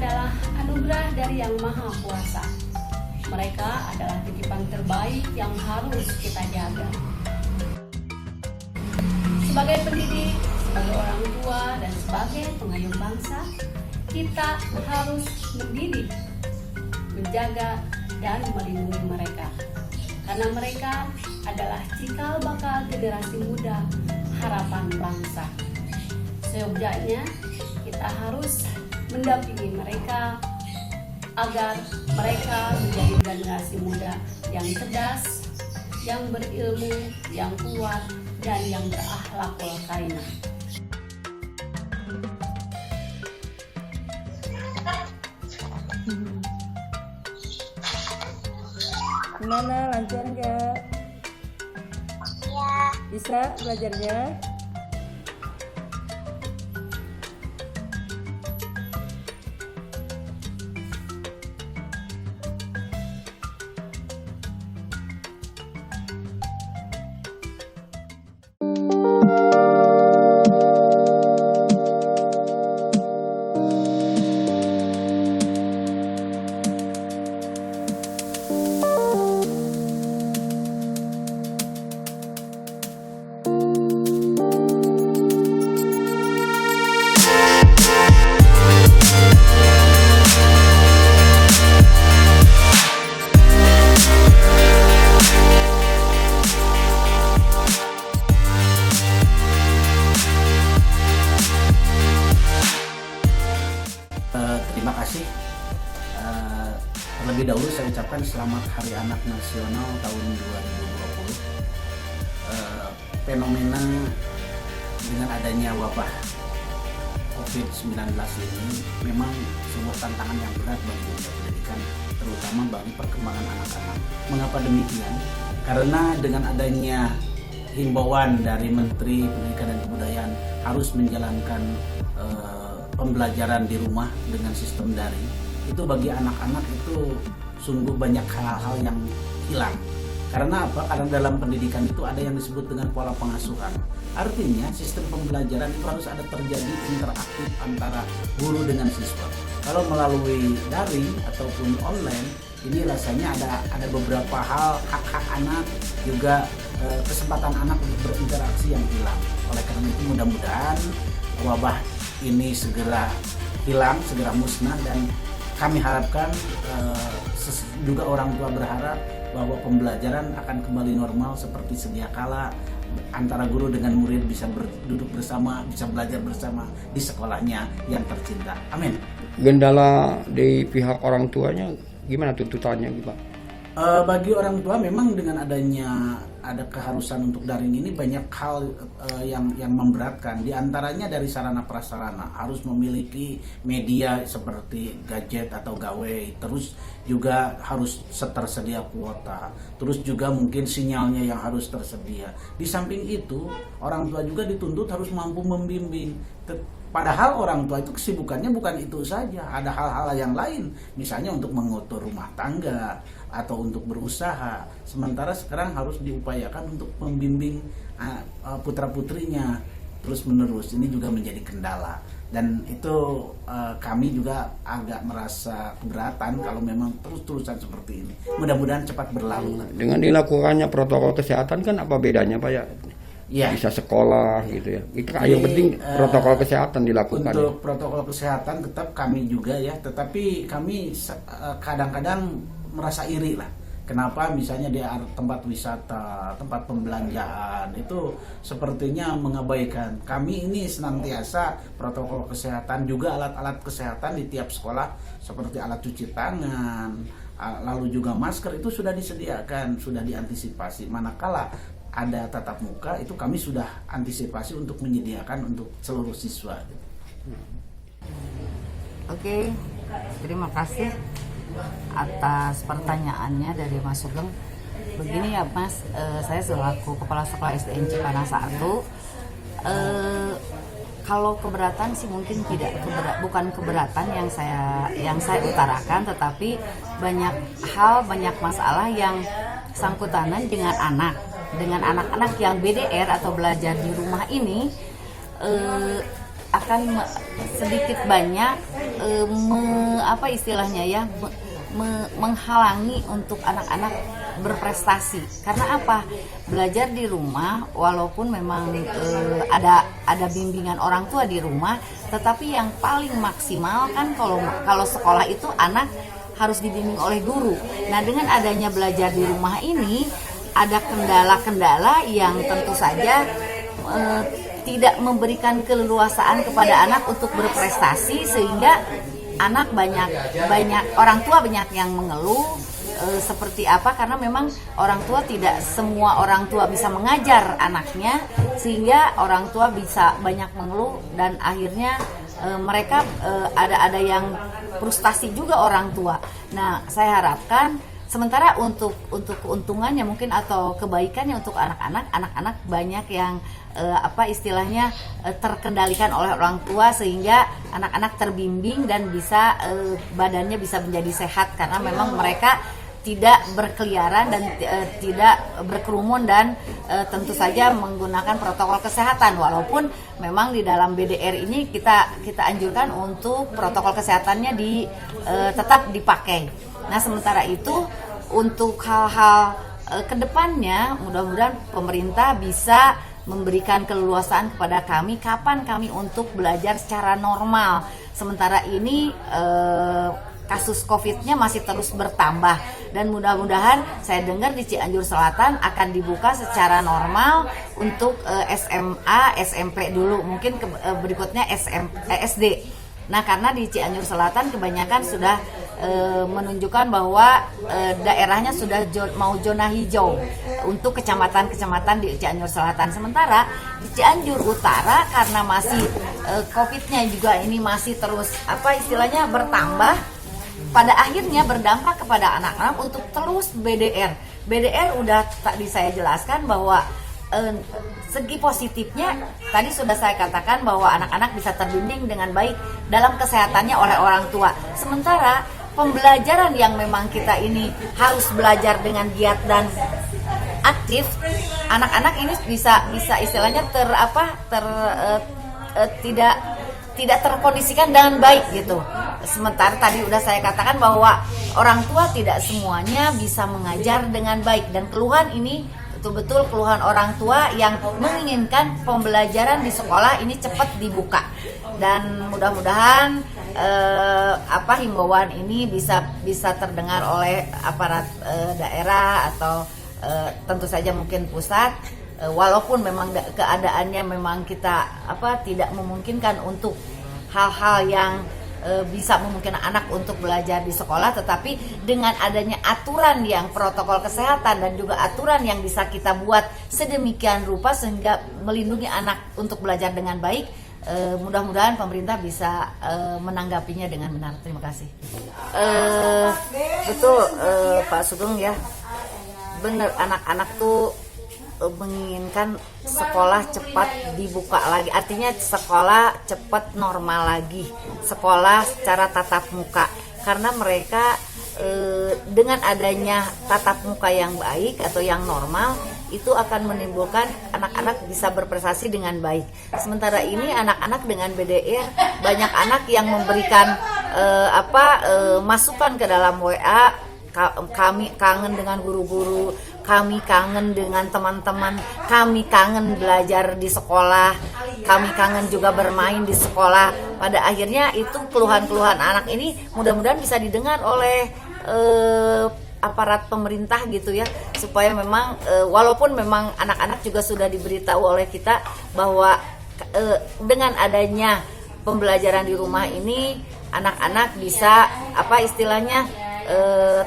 adalah anugerah dari Yang Maha Kuasa. Mereka adalah titipan terbaik yang harus kita jaga. Sebagai pendidik, sebagai orang tua, dan sebagai pengayuh bangsa, kita harus mendidik, menjaga, dan melindungi mereka. Karena mereka adalah cikal bakal generasi muda harapan bangsa. Seyogyanya kita harus mendampingi mereka agar mereka menjadi generasi muda yang cerdas, yang berilmu, yang kuat, dan yang berakhlakul karimah. Gimana, lancar nggak? Ya, Bisa belajarnya? Terima kasih. Terlebih dahulu saya ucapkan selamat Hari Anak Nasional tahun 2020. Fenomena dengan adanya wabah COVID-19 ini memang sebuah tantangan yang berat bagi dunia pendidikan, terutama bagi perkembangan anak-anak. Mengapa demikian? Karena dengan adanya himbauan dari Menteri Pendidikan dan Kebudayaan harus menjalankan pembelajaran di rumah dengan sistem daring, itu bagi anak-anak itu sungguh banyak hal-hal yang hilang. Karena apa? Karena dalam pendidikan itu ada yang disebut dengan pola pengasuhan. Artinya sistem pembelajaran itu harus ada terjadi interaktif antara guru dengan siswa. Kalau melalui daring ataupun online, ini rasanya ada beberapa hal, hak-hak anak, juga kesempatan anak untuk berinteraksi yang hilang. Oleh karena itu mudah-mudahan wabah ini segera hilang, segera musnah, dan kami harapkan juga orang tua berharap bahwa pembelajaran akan kembali normal seperti sedia kala, antara guru dengan murid bisa duduk bersama, bisa belajar bersama di sekolahnya yang tercinta. Amin. Kendala di pihak orang tuanya gimana, tuntutannya gimana? Bagi orang tua memang dengan adanya ada keharusan untuk daring ini banyak hal yang memberatkan. Di antaranya dari sarana prasarana, harus memiliki media seperti gadget atau gawai, terus juga harus tersedia kuota, terus juga mungkin sinyalnya yang harus tersedia. Di samping itu orang tua juga dituntut harus mampu membimbing. Padahal orang tua itu kesibukannya bukan itu saja, ada hal-hal yang lain, misalnya untuk mengatur rumah tangga atau untuk berusaha. Sementara sekarang harus diupayakan untuk membimbing putra-putrinya terus menerus. Ini juga menjadi kendala, dan itu kami juga agak merasa keberatan kalau memang terus-terusan seperti ini. Mudah-mudahan cepat berlalu. Dengan dilakukannya protokol kesehatan kan apa bedanya Pak ya? Ya. Bisa sekolah gitu ya. Itu yang penting protokol kesehatan dilakukan. Untuk protokol kesehatan tetap kami juga ya, tetapi kami kadang-kadang merasa iri lah. Kenapa misalnya di tempat wisata, tempat pembelanjaan itu sepertinya mengabaikan. Kami ini senantiasa protokol kesehatan, juga alat-alat kesehatan di tiap sekolah seperti alat cuci tangan, lalu juga masker itu sudah disediakan, sudah diantisipasi. Manakala ada tatap muka itu kami sudah antisipasi untuk menyediakan untuk seluruh siswa. Oke, terima kasih atas pertanyaannya dari Mas Sugeng. Begini ya Mas, saya selaku Kepala Sekolah SDN Cipanang 1, kalau keberatan sih mungkin bukan keberatan yang saya utarakan, tetapi banyak hal, banyak masalah yang sangkutanan dengan anak-anak yang BDR atau belajar di rumah ini. sedikit banyak menghalangi untuk anak-anak berprestasi. Karena apa? Belajar di rumah walaupun memang ada bimbingan orang tua di rumah, tetapi yang paling maksimal kan kalau sekolah itu anak harus dibimbing oleh guru. Nah, dengan adanya belajar di rumah ini ada kendala-kendala yang tentu saja tidak memberikan keleluasaan kepada anak untuk berprestasi, sehingga anak banyak orang tua banyak yang mengeluh. Seperti apa? Karena memang orang tua, tidak semua orang tua bisa mengajar anaknya, sehingga orang tua bisa banyak mengeluh dan akhirnya mereka ada yang frustasi juga orang tua. Nah, saya harapkan sementara untuk keuntungannya mungkin atau kebaikannya untuk anak-anak banyak yang terkendalikan oleh orang tua, sehingga anak-anak terbimbing dan bisa badannya bisa menjadi sehat, karena memang mereka tidak berkeliaran dan tidak berkerumun dan tentu saja menggunakan protokol kesehatan, walaupun memang di dalam BDR ini kita anjurkan untuk protokol kesehatannya tetap dipakai. Nah, sementara itu untuk hal-hal kedepannya mudah-mudahan pemerintah bisa memberikan keleluasaan kepada kami kapan kami untuk belajar secara normal. Sementara ini kasus COVID-nya masih terus bertambah, dan mudah-mudahan saya dengar di Cianjur Selatan akan dibuka secara normal untuk SMA, SMP dulu, mungkin berikutnya SD. Nah, karena di Cianjur Selatan kebanyakan sudah menunjukkan bahwa daerahnya sudah mau zona hijau untuk kecamatan-kecamatan di Cianjur Selatan. Sementara di Cianjur Utara karena masih COVID-nya juga ini masih terus bertambah, pada akhirnya berdampak kepada anak-anak untuk terus BDR. BDR udah tadi saya jelaskan bahwa segi positifnya tadi sudah saya katakan bahwa anak-anak bisa terbimbing dengan baik dalam kesehatannya oleh orang tua. Sementara pembelajaran yang memang kita ini harus belajar dengan giat dan aktif, anak-anak ini bisa istilahnya tidak terkondisikan dengan baik gitu. Sementara tadi udah saya katakan bahwa orang tua tidak semuanya bisa mengajar dengan baik, dan keluhan ini betul-betul keluhan orang tua yang menginginkan pembelajaran di sekolah ini cepat dibuka. Dan mudah-mudahan himbauan ini bisa terdengar oleh aparat daerah atau tentu saja mungkin pusat. Walaupun memang keadaannya memang kita tidak memungkinkan untuk hal-hal yang bisa memungkinkan anak untuk belajar di sekolah, tetapi dengan adanya aturan yang protokol kesehatan dan juga aturan yang bisa kita buat sedemikian rupa sehingga melindungi anak untuk belajar dengan baik, mudah-mudahan pemerintah bisa menanggapinya dengan benar. Terima kasih. Betul Pak Sugeng ya, benar, anak-anak tuh menginginkan sekolah cepat dibuka lagi, artinya sekolah cepat normal lagi, sekolah secara tatap muka, karena mereka dengan adanya tatap muka yang baik atau yang normal itu akan menimbulkan anak-anak bisa berprestasi dengan baik. Sementara ini anak-anak dengan BDR banyak anak yang memberikan masukan ke dalam WA, kami kangen dengan guru-guru, kami kangen dengan teman-teman, kami kangen belajar di sekolah, kami kangen juga bermain di sekolah. Pada akhirnya itu keluhan-keluhan anak ini mudah-mudahan bisa didengar oleh aparat pemerintah gitu ya, supaya memang walaupun memang anak-anak juga sudah diberitahu oleh kita bahwa dengan adanya pembelajaran di rumah ini anak-anak bisa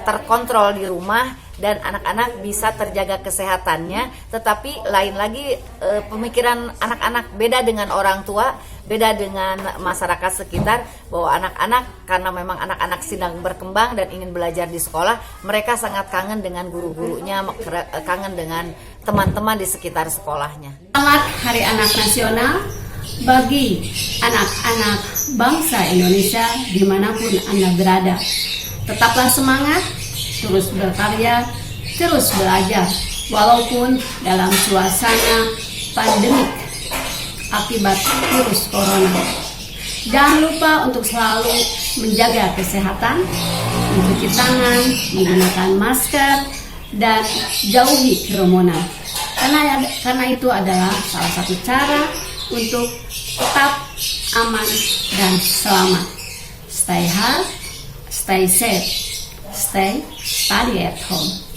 terkontrol di rumah dan anak-anak bisa terjaga kesehatannya. Tetapi lain lagi pemikiran anak-anak beda dengan orang tua, beda dengan masyarakat sekitar, bahwa anak-anak karena memang anak-anak sedang berkembang dan ingin belajar di sekolah, mereka sangat kangen dengan guru-gurunya, kangen dengan teman-teman di sekitar sekolahnya. Selamat Hari Anak Nasional bagi anak-anak bangsa Indonesia dimanapun Anda berada. Tetaplah semangat, terus berkarya, terus belajar, walaupun dalam suasana pandemik. akibat virus corona. Jangan lupa untuk selalu menjaga kesehatan, mencuci tangan, menggunakan masker, dan jauhi kerumunan. Karena itu adalah salah satu cara untuk tetap aman dan selamat. Stay healthy, stay safe, stay study at home.